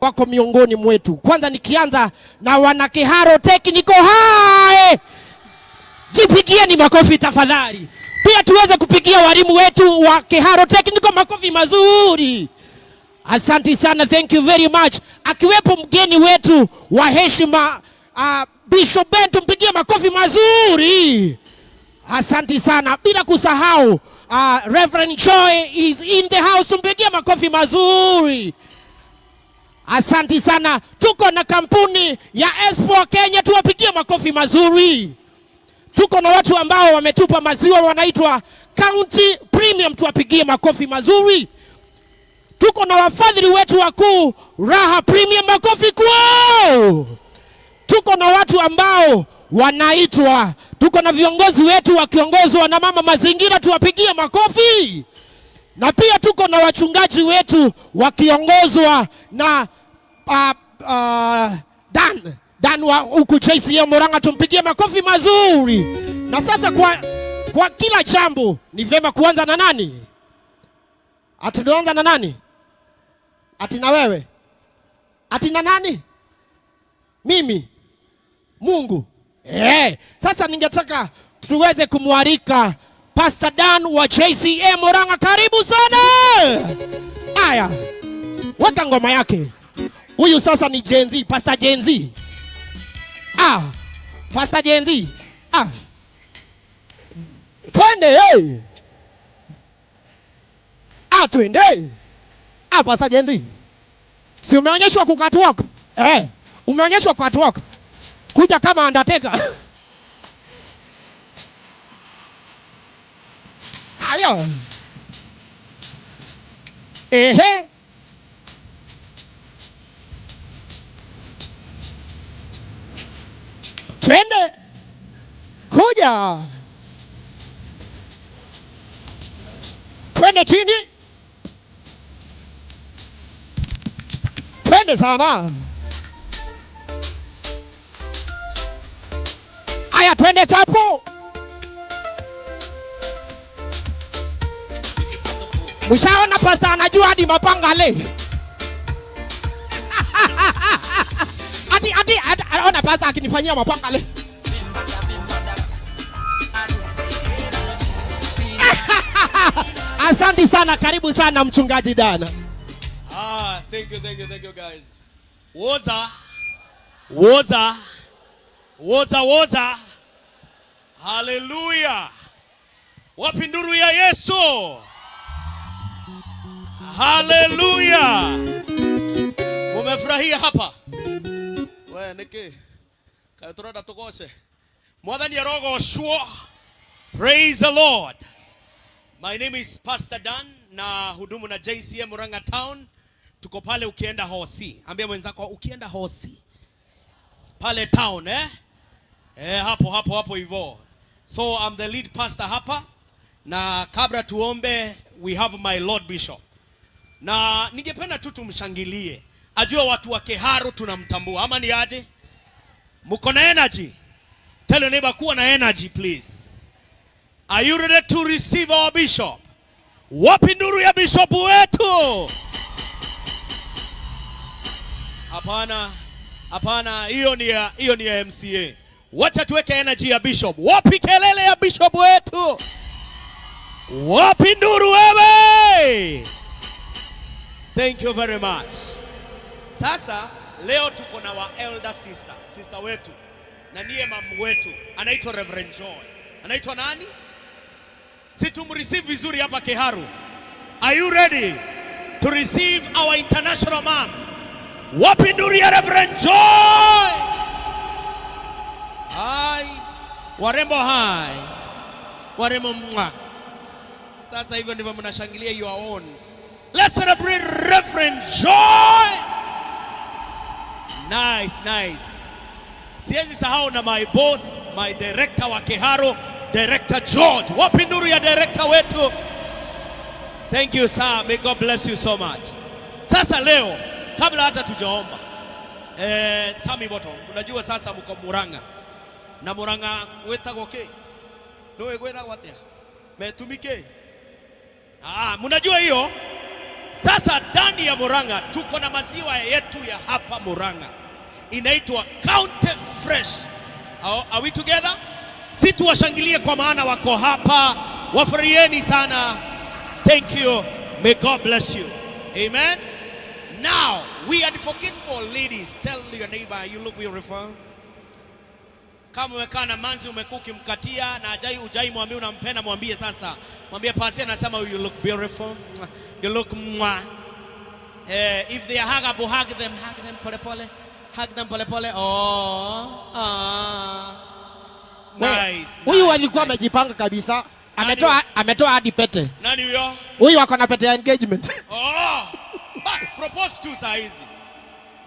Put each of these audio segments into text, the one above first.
wako miongoni mwetu. Kwanza nikianza na wana Kiharo Technical High. Jipigieni makofi tafadhali. Pia tuweze kupigia walimu wetu wa Kiharo Technical makofi mazuri. Asante sana, thank you very much. Akiwepo mgeni wetu wa heshima Bishop Ben, tumpigie makofi mazuri. Asante sana. Bila kusahau Reverend Choi is in the house, tumpigie makofi mazuri. Asante sana. Tuko na kampuni ya Expo Kenya, tuwapigie makofi mazuri. Tuko na watu ambao wametupa maziwa wanaitwa County Premium, tuwapigie makofi mazuri. Tuko na wafadhili wetu wakuu Raha Premium, makofi kwao. Tuko na watu ambao wanaitwa, tuko na viongozi wetu wakiongozwa na Mama Mazingira, tuwapigie makofi. Na pia tuko na wachungaji wetu wakiongozwa na Dan wa huku JCM Murang'a, tumpigie makofi mazuri. Na sasa kwa kila jambo ni vyema kuanza na nani? Ati tuanza na nani? Ati na wewe? Ati na nani? Mimi? Mungu? Sasa ningetaka tuweze kumwalika Pastor Dan wa JCM Murang'a, karibu sana. Aya, weka ngoma yake. Huyu sasa ni Gen Z, Pastor Gen Z. Pastor Gen Z. Twende, twende. Pastor Gen Z. Si umeonyeshwa kukatwalk? Umeonyeshwa kukatwalk. Kuja kama Undertaker. Hayo. Twende. Kuja. Twende chini. Twende sana. Aya, twende chapo. Mshaona Pastor anajua hadi mapanga le. Ona Pastor akinifanyia mapanga le. Asante sana, karibu sana mchungaji Dana. Thank you guys. Woza. Hallelujah. Wapi nduru ya Yesu? Hallelujah. Mumefurahia hapa? Wewe niki katurada tukose. Mwathani arogoshwo. Praise the Lord. My name is Pastor Dan na hudumu na JCM Murang'a Town. Tuko pale ukienda Hosi. Ambia mwenzako ukienda Hosi. Pale town hapo hivyo. So I'm the lead pastor hapa. Na kabla tuombe, we have my Lord Bishop. Na ningependa tu tumshangilie. Ajua watu wa Kiharo tunamtambua. Ama ni aje? Mko na energy? Tell your neighbor kuwa na energy please. Are you ready to receive our bishop? Wapi nduru ya bishop wetu? Hapana, hiyo ni ya MCA. Wacha tuweke energy ya bishop. Wapi kelele ya bishop wetu? Wapi nduru wewe? Thank you very much. Sasa leo tuko na wa elder sister wetu. Na niye mamu wetu. Anaitwa Reverend Joy. Anaitwa nani? Si tumreceive vizuri hapa Kiharo. Are you ready to receive our international mom? Wapi nduru ya Reverend Joy? Warembo hai. Warembo mwa. Sasa hivyo ndivyo mnashangilia your own. Let's celebrate Reverend Joy. Nice. Siwezi sahau na my boss, my director wa Kiharo, Director George. Wapi nduru ya director wetu? Thank you sir. May God bless you so much. Sasa leo kabla hata tujaomba, Sami Boto, unajua sasa mko Murang'a. Na Murang'a wetago ke? No egwera watea. Metumike. Mnajua hiyo? Sasa ndani ya Murang'a tuko na maziwa yetu ya hapa Murang'a, inaitwa County Fresh. Are we together? Si tuwashangilie kwa maana wako hapa, wafurahieni sana. Thank you, may God bless you. Amen. Now we advocate for ladies. Tell your neighbor you look beautiful. Kama umekaa na manzi umekuwa ukimkatia na ujai mwambie unampenda, mwambie sasa. Mwambie pasi anasema you look beautiful. You look mwah. If they are huggable, hug them pole pole. Hug them pole pole. Nice. Huyu alikuwa amejipanga kabisa. Ametoa hadi pete. Nani huyo? Huyu ako na pete ya engagement. Bas propose tu saa hizi.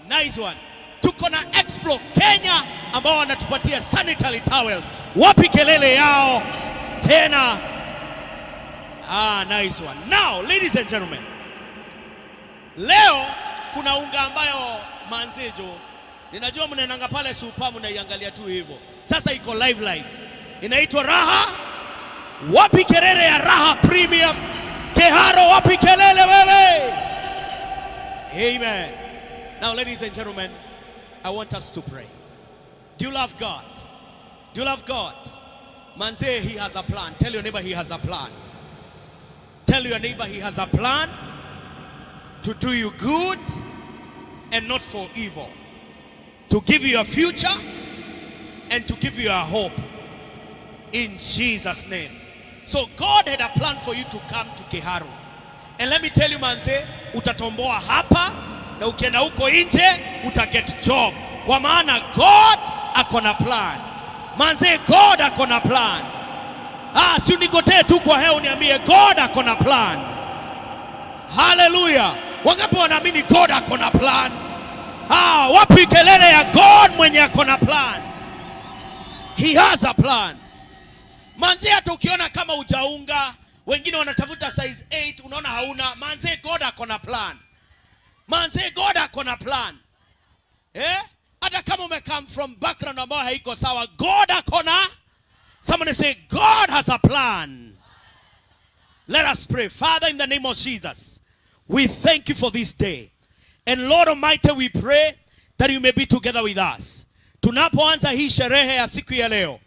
Nice one. Tuko na Explo Kenya ambao wanatupatia sanitary towels. Wapi kelele yao tena? Nice one. Now, ladies and gentlemen, leo kuna unga ambayo manzejo, ninajua mnaenanga pale super mnaiangalia tu hivyo. Sasa iko live. Inaitwa Raha. Wapi kelele ya Raha Premium? Keharo, wapi kelele wewe? Amen. Now, ladies and gentlemen, I want us to pray. Do you love God? Do you love God? Manze, he has a plan. Tell your neighbor he has a plan. Tell your neighbor he has a plan to do you good and not for evil. To give you a future and to give you a hope. In Jesus' name. So God had a plan for you to come to Keharo. And let me tell you, manze, utatomboa hapa na ukienda huko nje utaget job. Kwa maana God akona plan. Manze, God akona plan. Si unigotee tu kwa heo uniambie God akona plan. Hallelujah. Wangapi wanaamini God akona plan? Wapi kelele ya God mwenye akona plan? He has a plan. Manze, hata ukiona kama ujaunga, wengine wanatafuta size 8, unaona hauna. Manze, God akona plan. Manze, God akona plan. Hata kama come from background ambayo haiko sawa, God akona. Somebody say, God has a plan. Let us pray. Father, in the name of Jesus, we thank you for this day. And Lord Almighty, we pray that you may be together with us. Tunapoanza hii sherehe ya siku ya leo,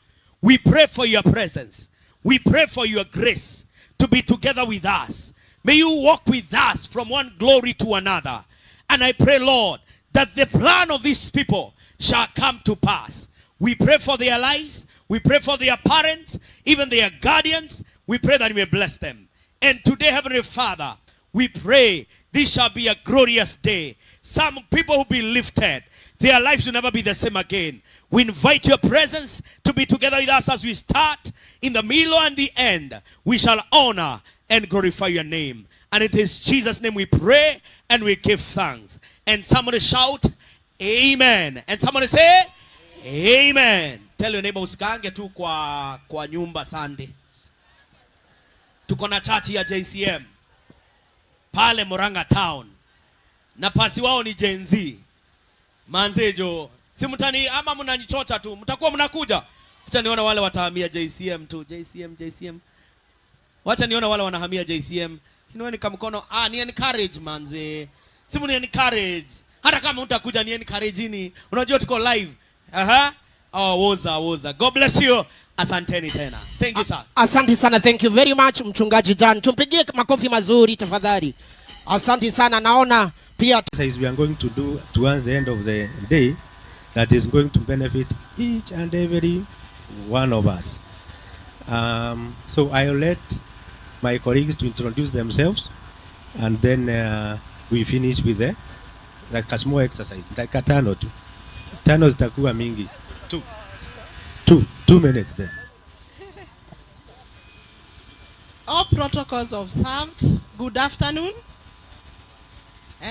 we pray for your presence. We pray for your grace to be together with us. May you walk with us from one glory to another. And I pray, Lord, that the plan of these people shall come to pass. We pray for their lives. We pray for their parents, even their guardians. We pray that you may bless them. And today, Heavenly Father, we pray this shall be a glorious day. Some people will be lifted. Their lives will never be the same again. We invite your presence to be together with us as we start. In the middle and the end, we shall honor and glorify your name. And it is Jesus' name we pray and we give thanks. And somebody shout, Amen. And somebody say, Amen. Tell your neighbor usikange tu kwa nyumba Sunday. Tuko na church ya JCM pale Murang'a town. Na pasi wao ni Gen Z. Manzejo, si mtani ama mnanichocha tu. Mtakuwa mnakuja. Acha niona wale watahamia JCM tu. JCM. Wacha niona wale wanahamia JCM. Nione kama mkono. Ni encourage manze. Si mni encourage. Hata kama utakuja ni encourage ni. Unajua tuko live. Woza. God bless you. Asanteni tena. Thank you sir. Asante sana. Thank you very much mchungaji Dan. Tumpigie makofi mazuri tafadhali. Asante sana. Naona pia we are going to do towards the end of the day that is going to benefit each and every one of us. So I'll let my colleagues to introduce themselves, and then we finish with like a small exercise. Like a tano tu. Tano zitakuwa mingi. 2 minutes then. All protocols observed. Good afternoon.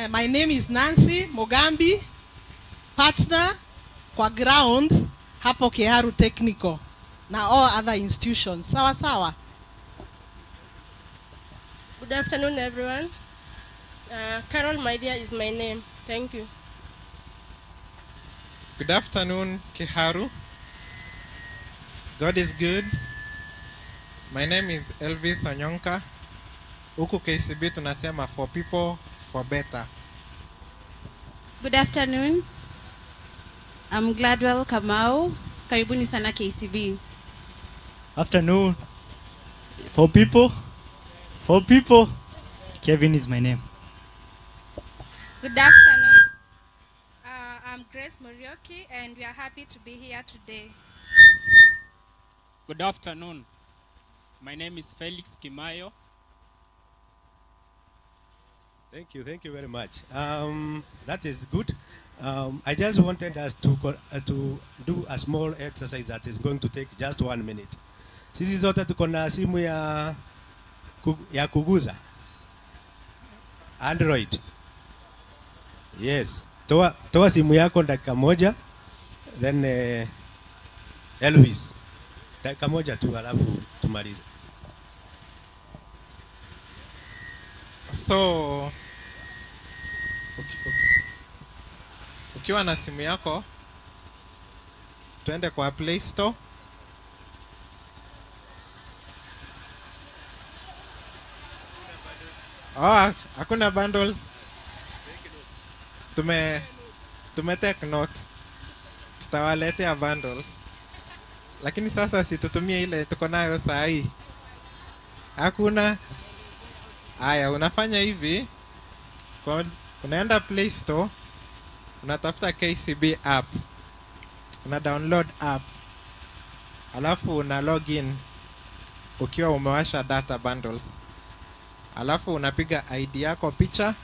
My name is Nancy Mogambi, partner kwa ground hapo Keharo Technical na all other institutions. Sawa. Good afternoon, everyone. Carol Maithia is my name. Thank you. Good afternoon, Keharo. God is good. My name is Elvis Onyonka. Huku KCB tunasema for people for better. Good afternoon. I'm Gladwell Kamau. Karibuni sana KCB. Afternoon. For people, Kevin is my name. Good afternoon. I'm Grace Morioki, and we are happy to be here today. Good afternoon. My name is Felix Kimayo. Thank you very much. That is good. I just wanted us to do a small exercise that is going to take just 1 minute. Sisi zote tuko na simu ya kuguza Android. Yes. Toa simu yako dakika moja, then Elvis dakika moja tu, alafu tumalize. So ukiwa na simu yako, tuende kwa Play Store. Hakuna bundles. Tume take notes. Tutawaletea bundles. Lakini sasa situtumie ile tuko nayo saa hii. Hakuna. Haya, unafanya hivi. Unaenda Play Store, unatafuta KCB app. Una download app. Alafu una login ukiwa umewasha data bundles. Alafu unapiga ID yako picha,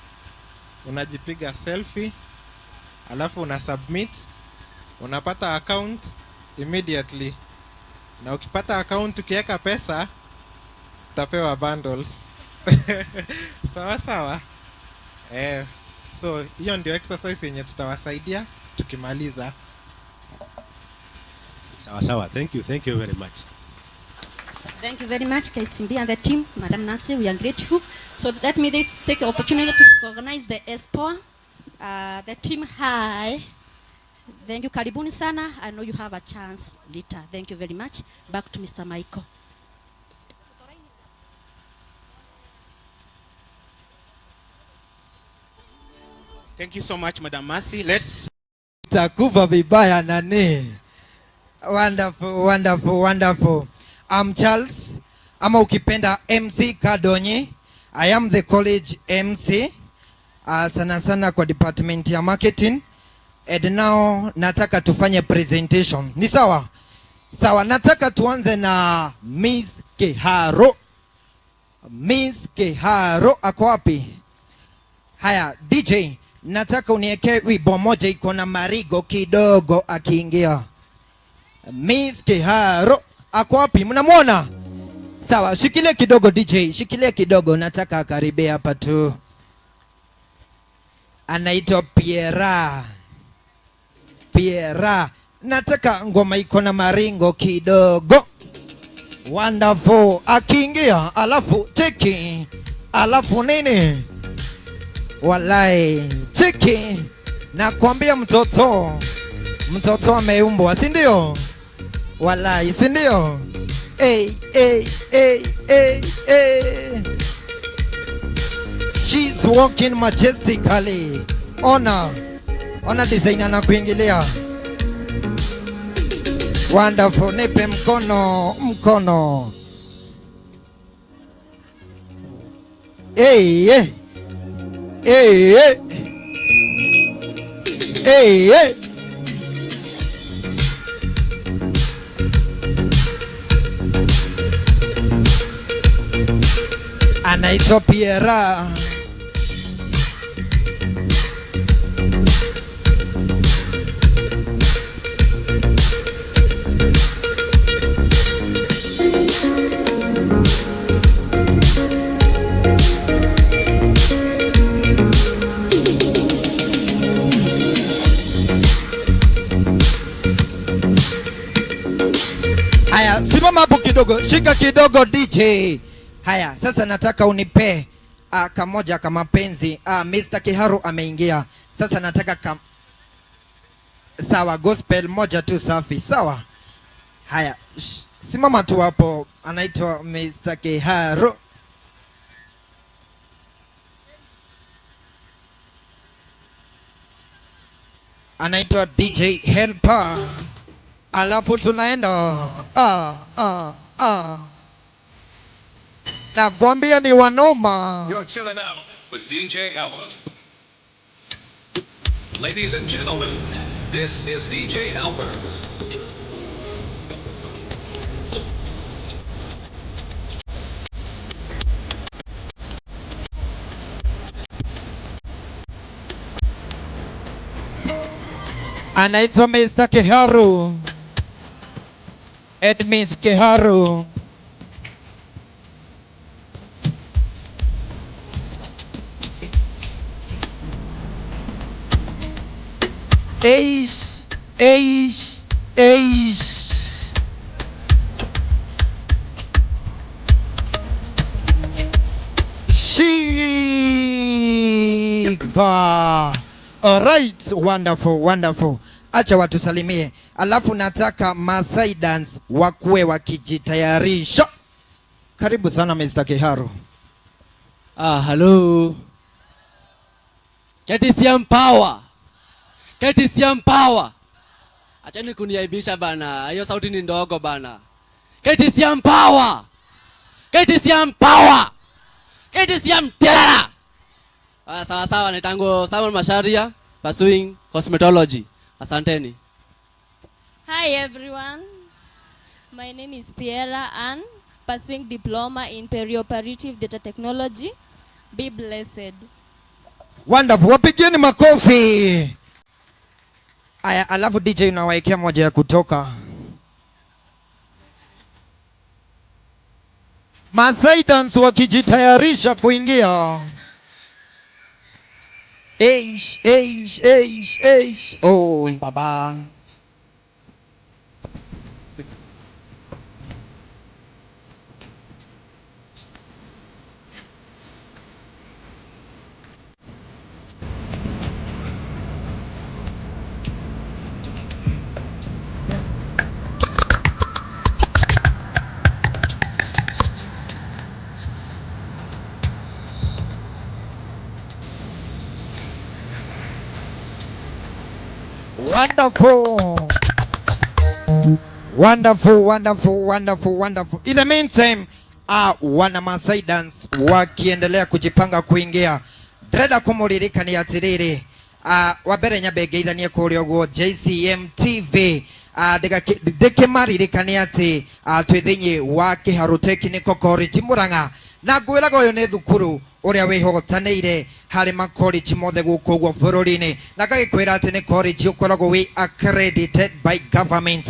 unajipiga selfie, alafu una submit, unapata account immediately. Na ukipata account ukiweka pesa, utapewa bundles. Sawa. So hiyo ndio exercise yenye tutawasaidia tukimaliza. Sawa. Thank you very much. Thank you very much, KCB and the team. Madam Nancy, we are grateful. So let me take the opportunity to organize the ESPO. The team, hi. Thank you, karibuni sana. I know you have a chance later. Thank you very much. Back to Mr. Michael. Thank you so much, Madam Mercy. Let's takuva vibaya nani. Wonderful. I'm Charles, ama ukipenda MC Kadonyi. I am the college MC. Sana kwa department ya marketing. And now nataka tufanye presentation. Ni sawa? Sawa, nataka tuanze na Miss Kiharo. Miss Kiharo ako wapi? Haya, DJ, nataka uniwekee wimbo moja iko na Marigo kidogo akiingia. Miss Kiharo ako wapi? Mnamwona? Sawa, shikilia kidogo DJ, shikilia kidogo, nataka akaribie hapa tu. Anaitwa Piera. Nataka ngoma iko na maringo kidogo. Wonderful. Akiingia, alafu cheki. Alafu nini? Walai, cheki. Nakwambia mtoto ameumbwa, si ndio? Walai, si ndio? Hey. She's walking majestically. Ona designer na kuingilia. Wonderful. Nipe mkono. Hey. Anaitwa Piera. Haya, simama hapo kidogo, shika kidogo DJ. Haya, sasa nataka unipe kamoja kama penzi. Mr. Kiharu ameingia. Sasa nataka sawa, gospel moja tu safi. Sawa. Haya, simama tu hapo. Anaitwa Mr. Kiharu. anaitwa DJ Helper. Alafu tunaenda nakwambia ni wanoma. You're chilling out with DJ Helper. Ladies and gentlemen, this is DJ Helper. Anaitwa Mr. Kiharu. Miss Kiharu. Ace. Shiba. Alright, wonderful. Acha watusalimie. Alafu nataka Masai Dance wakuwe wakijitayarisha. Karibu sana Mr. Kiharu. Hello. KTCM Power. Achani kuniaibisha bana. Hiyo sauti ni ndogo bana. KTCM Power. KTCM Terara. Sawa nitango Samuel Masharia pursuing cosmetology. Asanteni. Hi everyone. My name is Pierra Ann, pursuing diploma in perioperative data technology. Be blessed. Wonderful. Wapigeni makofi. Aya, alafu DJ unawaekea moja ya kutoka. Masai Dance wakijitayarisha kuingia. Oh, baba. Wonderful. In the meantime, wana Masai Dance wakiendelea kujipanga kuingia. Dreda kumuririka ni atiriri. Wabere nyabegeithanie kuria guo JCM TV. Deke maririka ni ati twithinyi wa Kiharu Technical College Murang'a. Na ngwiraga uyu ni thukuru uria wihotanire hari ma college mothe guku gwo bururi-ini na gagikwira ati ni college ukoragwo wi accredited by government,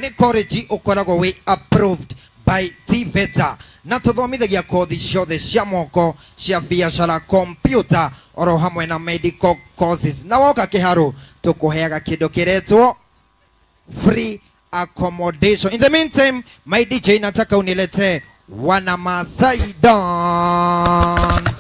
ni college ukoragwo wi approved by TVETA na tuthomithagia kothi ciothe cia moko cia biacara, computer oro hamwe na medical courses. Na woka Kiharu tukuheaga kindu kiretwo free accommodation. In the meantime, my DJ nataka unilete wana Masai Dance.